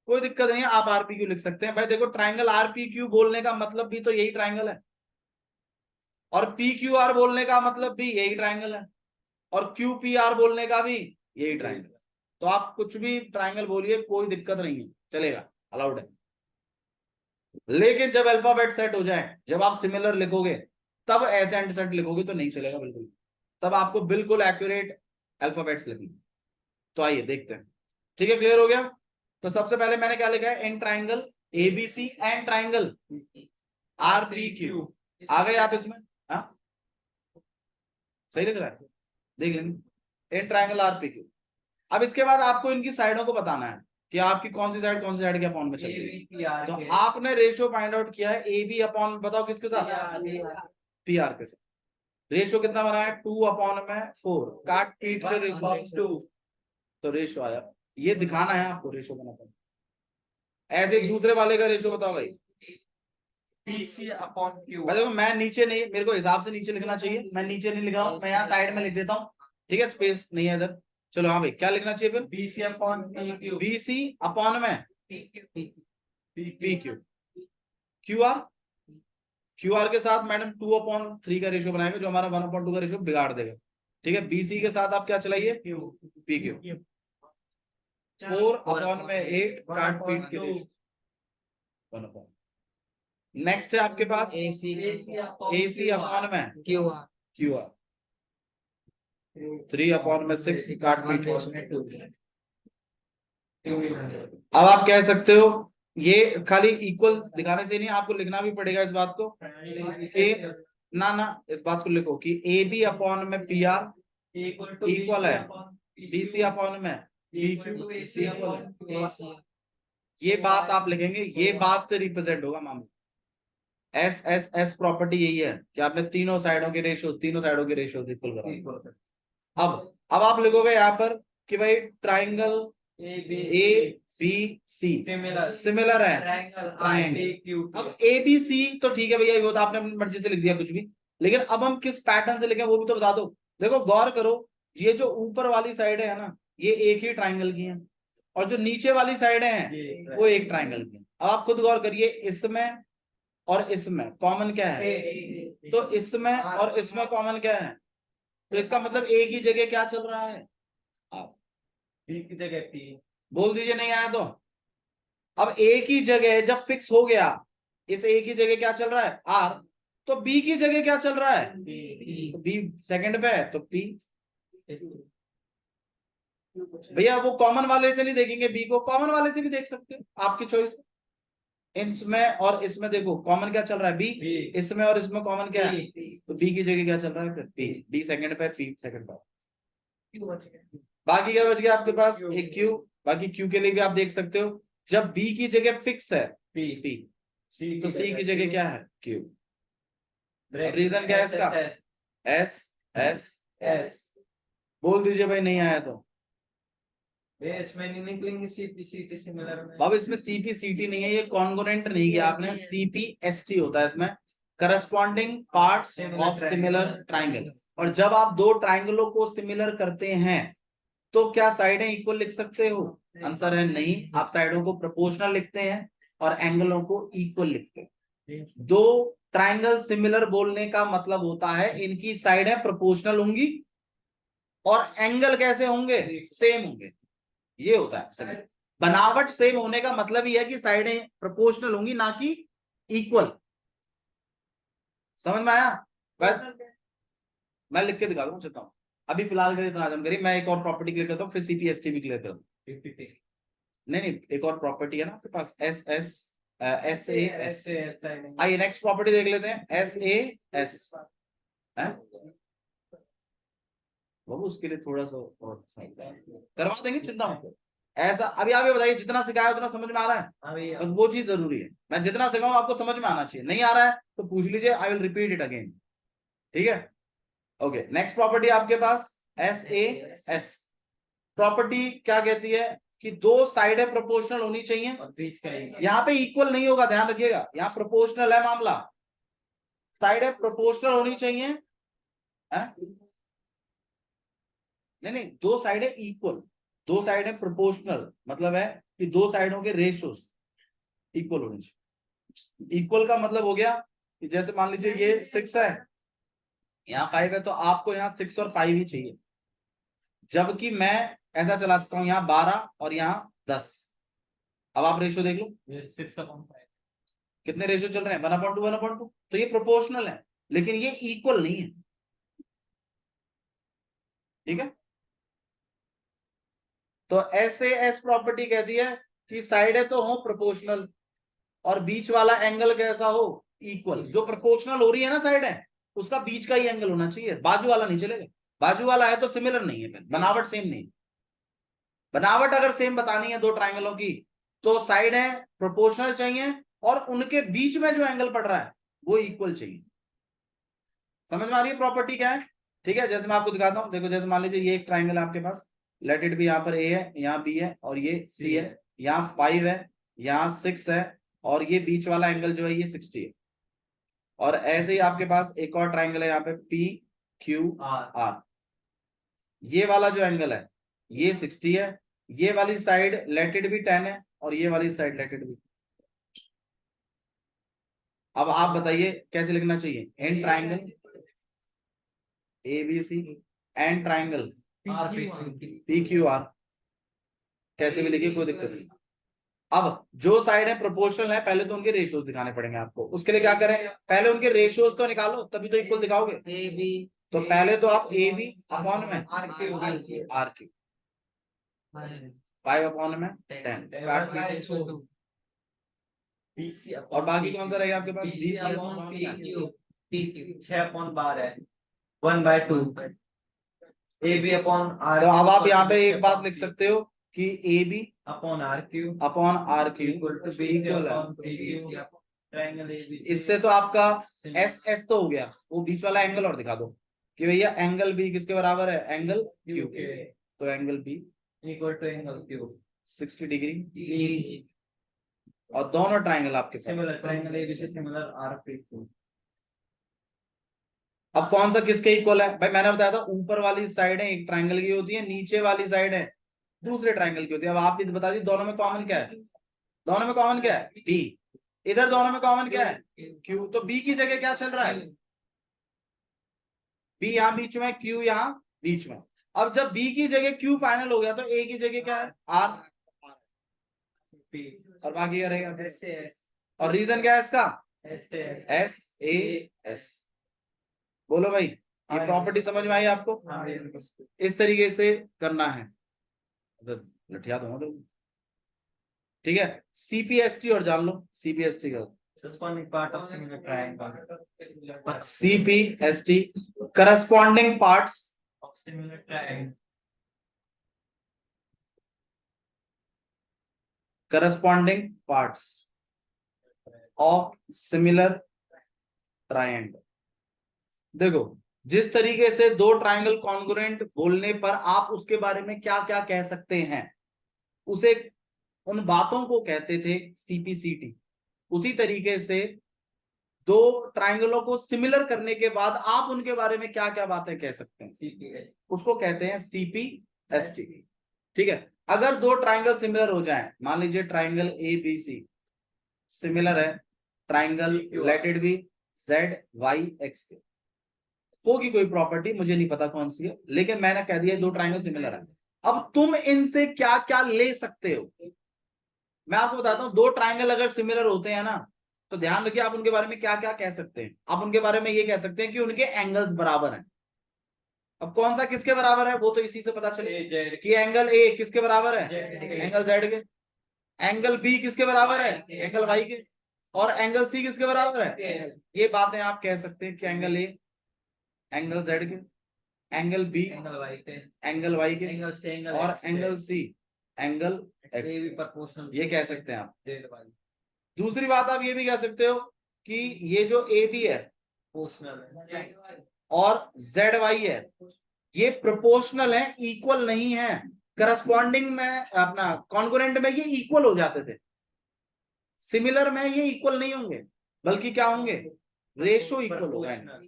कोई दिक्कत नहीं है, आप आरपीक्यू लिख सकते हैं। भाई देखो, ट्राइंगल आरपीक्यू बोलने का मतलब भी तो यही ट्राइंगल है, और पी क्यू आर बोलने का मतलब भी यही ट्राइंगल है, और क्यू पी आर बोलने का भी यही ट्राइंगल है। तो आप कुछ भी ट्राइंगल बोलिए, कोई दिक्कत नहीं है, चलेगा, अलाउड है। लेकिन जब अल्फाबेट सेट हो जाए, जब आप सिमिलर लिखोगे तब ऐसे एंड सेट लिखोगे तो नहीं चलेगा बिल्कुल, तब आपको बिल्कुल एक्यूरेट अल्फाबेट्स लिखनी। तो आइए देखते हैं। ठीक है, क्लियर हो गया? तो सबसे पहले मैंने क्या लिखा है, in triangle ABC and triangle R P Q. आ गए आप इसमें? हाँ, सही लग रहा है, देख लेंगे। In triangle R P Q. अब इसके बाद आपको इनकी साइडों को बताना है कि आपकी कौन सी साइड के अपॉन में चल रही है। तो आपने रेशियो फाइंड आउट किया है ए बी अपॉन, बताओ किसके साथ? पी आर के साथ। रेशियो कितना बना है? 2/4, काट पीट के रेशियो, तो रेशियो आया। ये दिखाना है आपको रेशियो बना था। ऐसे दूसरे वाले का रेशियो बताओ भाई। PC upon Q. देखो मैं नीचे नहीं, मेरे को हिसाब से नीचे लिखना चाहिए, मैं नीचे नहीं लिख रहा हूँ, मैं यहाँ साइड में लिख देता हूँ। ठीक है, स्पेस नहीं है इधर। चलो हाँ भाई, क्या लिखना चाहिए फिर? BC upon PQ। BC upon में PQ। QR के साथ मैडम 2/3 का रेशियो बनाएगा, जो हमारा 1/2 का रेशियो बिगाड़ देगा। ठीक है, BC के साथ आप क्या चलाइए? PQ। 4/8 काट पीट के रेशियो 1/4। नेक्स्ट है आपके पास AC अपॉन में QR। 3/6 काट पीट के। अब आप कह सकते हो, ये खाली इक्वल दिखाने से नहीं, आपको लिखना भी पड़ेगा इस बात को। ना इस बात को लिखो कि ए बी अपॉन में पी आर इक्वल है BC अपॉन में PQ। ये बात आप लिखेंगे, ये बात से रिप्रेजेंट होगा मामला। एस एस एस प्रॉपर्टी यही है कि आपने तीनों साइडों के रेशियो इक्वल करा। अब आप लिखोगे यहाँ पर कि भाई triangle A B C similar है ट्राइंगल। अब ए बी सी तो ठीक है भैया, वो तो आपने अपनी मर्जी से लिख दिया कुछ भी, लेकिन अब हम किस पैटर्न से लिखें वो भी तो बता दो। देखो गौर करो, ये जो ऊपर वाली साइड है ना, ये एक ही ट्राइंगल की है, और जो नीचे वाली साइड है वो एक ट्राइंगल की है। अब आप खुद गौर करिए, इसमें और इसमें कॉमन क्या है? तो इसमें और इसमें कॉमन क्या है? तो इसका मतलब एक ही जगह क्या चल रहा है? आप B की जगह P। बोल दीजिए, नहीं आया तो। अब एक ही जगह जब फिक्स हो गया, इस एक ही जगह क्या चल रहा है? R। तो B की जगह क्या चल रहा है? तो B सेकंड पे है तो P। भैया वो कॉमन वाले से नहीं देखेंगे B को, कॉमन वाले से भी देख सकते हो, आपकी चॉइस। इसमें और इसमें देखो कॉमन क्या चल रहा है? B। इसमें और इसमें कॉमन क्या है? तो B की जगह क्या चल रहा है फिर? P। B सेकंड पे, P सेकंड पे। बाकी क्या बच गया आपके पास? एक Q। बाकी Q के लिए भी आप देख सकते हो, जब B की जगह फिक्स है P, तो C की जगह क्या है? Q। रीजन क्या है इसका? S S S। बोल दीजिए भाई, नहीं आया तो। इसमें नहीं निकलेंगे CP CT सिमिलर में। अब इसमें CP CT नहीं है, ये कॉन्ग्रुएंट नहीं किया आपने, CP ST होता है इसमें, corresponding parts of similar triangle. और जब आप दो ट्राइंगलों को सिमिलर करते हैं तो क्या साइडें इक्वल लिख सकते हो? आंसर है नहीं, आप साइडों को प्रोपोर्शनल लिखते हैं और एंगलों को इक्वल लिखते हैं। दो ट्राइंगल सिमिलर बोलने का मतलब होता है इनकी साइडें प्रोपोर्शनल होंगी और एंगल कैसे होंगे? सेम होंगे। ये होता है सिमिलर। बनावट सेम होने का मतलब ही है कि साइडें प्रोपोर्शनल होंगी, ना कि इक्वल। समझ में आया? मैं लिख के दिखा दूंगा, चलता हूं। अभी फिलहाल के लिए इतना आजम करिए, मैं एक और प्रॉपर्टी क्लियर करता हूँ, फिर सीपीएसटी भी क्लियर करता हूँ। नहीं, एक और प्रॉपर्टी है ना आपके पास, एस ए एस। आइए नेक्स्ट प्रॉपर्टी देख लेते हैं, एस ए एस है बाबू, उसके लिए थोड़ा सा और करवा देंगे, चिंता मत करो। ऐसा अभी आप ये बताइए, जितना सिखाया उतना समझ में आ रहा है? बस वो चीज जरूरी है, मैं जितना सिखाऊं आपको समझ में आना चाहिए। नहीं आ रहा है तो पूछ लीजिए, I will repeat it again. ठीक है, ओके। नेक्स्ट प्रॉपर्टी आपके पास एस ए एस। प्रॉपर्टी क्या कहती है कि दो साइडें प्रोपोर्शनल होनी चाहिए। यहाँ पे इक्वल नहीं होगा, ध्यान रखिएगा, यहाँ प्रोपोर्शनल है मामला। साइडें प्रोपोर्शनल होनी चाहिए है? नहीं, दो साइडें इक्वल, दो साइडें प्रोपोर्शनल मतलब है कि दो साइडों के रेशियोस इक्वल होने चाहिए। इक्वल का मतलब हो गया कि जैसे मान लीजिए ये 6 है, यहाँ 5 है, तो आपको यहाँ 6 और 5 ही चाहिए। जबकि मैं ऐसा चला सकता हूँ, यहाँ 12 और यहाँ 10। अब आप रेशियो देख लो, 6/5 कितने रेशियो चल रहे हैं? 1/2 1/2। तो ये प्रोपोर्शनल है, लेकिन ये इक्वल नहीं है। ठीक है, तो ऐसे एस प्रॉपर्टी कहती है कि साइडें तो हो प्रोपोर्शनल और बीच वाला एंगल कैसा हो? इक्वल। जो प्रोपोर्शनल हो रही है ना साइडें, उसका बीच का ही एंगल होना चाहिए, बाजू वाला नहीं चलेगा। बाजू वाला है तो सिमिलर नहीं है, फिर बनावट सेम नहीं। बनावट अगर सेम बतानी है दो ट्राइंगलों की, तो साइडें प्रोपोर्शनल चाहिए और उनके बीच में जो एंगल पड़ रहा है वो इक्वल चाहिए। समझ में आ रही है प्रॉपर्टी क्या है? ठीक है, जैसे मैं आपको दिखाता हूं, देखो जैसे मान लीजिए ये एक ट्राइंगल है आपके पास, लेट इट भी, यहाँ पर ए है, यहाँ बी है और ये सी है, यहाँ 5 है, यहाँ 6 है और ये बीच वाला एंगल जो है ये 60 है। और ऐसे ही आपके पास एक और ट्राइंगल है यहाँ पे पी क्यू आर। ये वाला जो एंगल है ये 60 है, ये वाली साइड लेट इट भी 10 है और ये वाली साइड लेट इट भी। अब आप बताइए कैसे लिखना चाहिए? An triangle ABC and triangle PQR, कैसे भी लिखिए कोई दिक्कत नहीं। अब जो साइड है प्रोपोर्शनल है, पहले तो उनके रेशियोज दिखाने पड़ेंगे आपको। उसके लिए क्या करें? पहले उनके रेशियोज तो निकालो, तभी तो इक्वल दिखाओगे। तो पहले तो आप AB अपॉन में RQ 5 अपॉन में 10 और बाकी कौन सा रहेगा आपके पास? 6/12 है 1/2 AB अपॉन R। तो अब आप यहाँ पे एक बात लिख सकते हो कि AB upon RQ equal to B equal है। Triangle ABC। इससे तो आपका एस तो हो गया, वो बीच वाला एंगल और दिखा दो कि भैया एंगल B किसके बराबर है? एंगल Q के। तो angle B equal to angle Q 60 degree. और दोनों ट्राइंगल आपके पास similar, triangle ABC similar RQ। अब कौन सा किसके इक्वल है? भाई मैंने बताया था ऊपर वाली साइड है एक ट्राइंगल की होती है, नीचे वाली साइड है दूसरे ट्राइंगल की होती है। अब आप बता दी दोनों में कॉमन क्या है? दोनों में कॉमन क्या है? B। इधर दोनों में कॉमन क्या है? Q। तो B की जगह क्या चल रहा है? B यहाँ बीच में, Q यहाँ बीच में। अब जब B की जगह Q फाइनल हो गया तो A की जगह क्या है? R। और बाकी क्या रहेगा? और रीजन क्या है इसका? SAS। बोलो भाई, ये प्रॉपर्टी समझ में आई आपको? इस तरीके से करना है, लठिया दूंगा। ठीक है, CPST और जान लो CPST का। Part of similar triangle. CPST corresponding parts of similar triangle. Corresponding parts of similar triangle. देखो, जिस तरीके से दो ट्रायंगल कॉन्ग्रुएंट बोलने पर आप उसके बारे में क्या क्या कह सकते हैं, उसे उन बातों को कहते थे CPCT। उसी तरीके से दो ट्राइंगलों को सिमिलर करने के बाद आप उनके बारे में क्या क्या बातें कह सकते हैं, CPS उसको कहते हैं CPST। ठीक है, अगर दो ट्राइंगल सिमिलर हो जाएं, मान लीजिए ट्राइंगल ABC सिमिलर है triangle let it be ZYX के, होगी कोई प्रॉपर्टी मुझे नहीं पता कौन सी है, लेकिन मैंने कह दिया दो ट्राइंगल सिमिलर है। अब तुम इनसे क्या क्या ले सकते हो, मैं आपको बताता हूं। दो ट्राइंगल अगर सिमिलर होते हैं ना, तो ध्यान रखिए आप उनके बारे में क्या क्या कह सकते हैं। आप उनके बारे में ये कह सकते हैं कि उनके एंगल्स बराबर हैं। अब कौन सा किसके बराबर है वो तो इसी से पता चले कि एंगल ए किसके बराबर है, एंगल जेड के, एंगल बी किसके बराबर है, एंगल वाई के, और एंगल सी किसके बराबर है। ये बातें आप कह सकते हैं कि एंगल ए एंगल जेड के, एंगल बी एंगल वाई के, एंगल वाई के, एंगल से एंगल और X के, एंगल सी एंगल ये भी एक्स। प्रोपोर्शनल ये कह सकते हैं आप। जेड वाई दूसरी बात आप ये भी कह सकते हो कि ये जो ए बी है प्रोपोर्शनल है। और जेड वाई है ये प्रोपोर्शनल है, इक्वल नहीं है। करस्पॉन्डिंग में अपना कॉन्ग्रुएंट में ये इक्वल हो जाते थे, सिमिलर में ये इक्वल नहीं होंगे, बल्कि क्या होंगे, रेशो इक्वल होगा।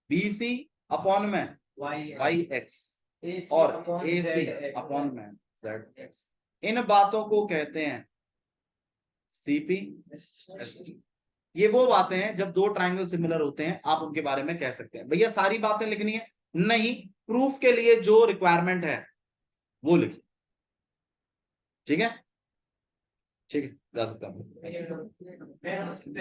BC अपॉन में YX और AC अपॉन में ZX, इन बातों को कहते हैं CPST। ये वो बातें हैं जब दो ट्राइंगल सिमिलर होते हैं आप उनके बारे में कह सकते हैं। भैया सारी बातें लिखनी है नहीं, प्रूफ के लिए जो रिक्वायरमेंट है वो लिखिए। ठीक है, ठीक है, जा सकता हूं।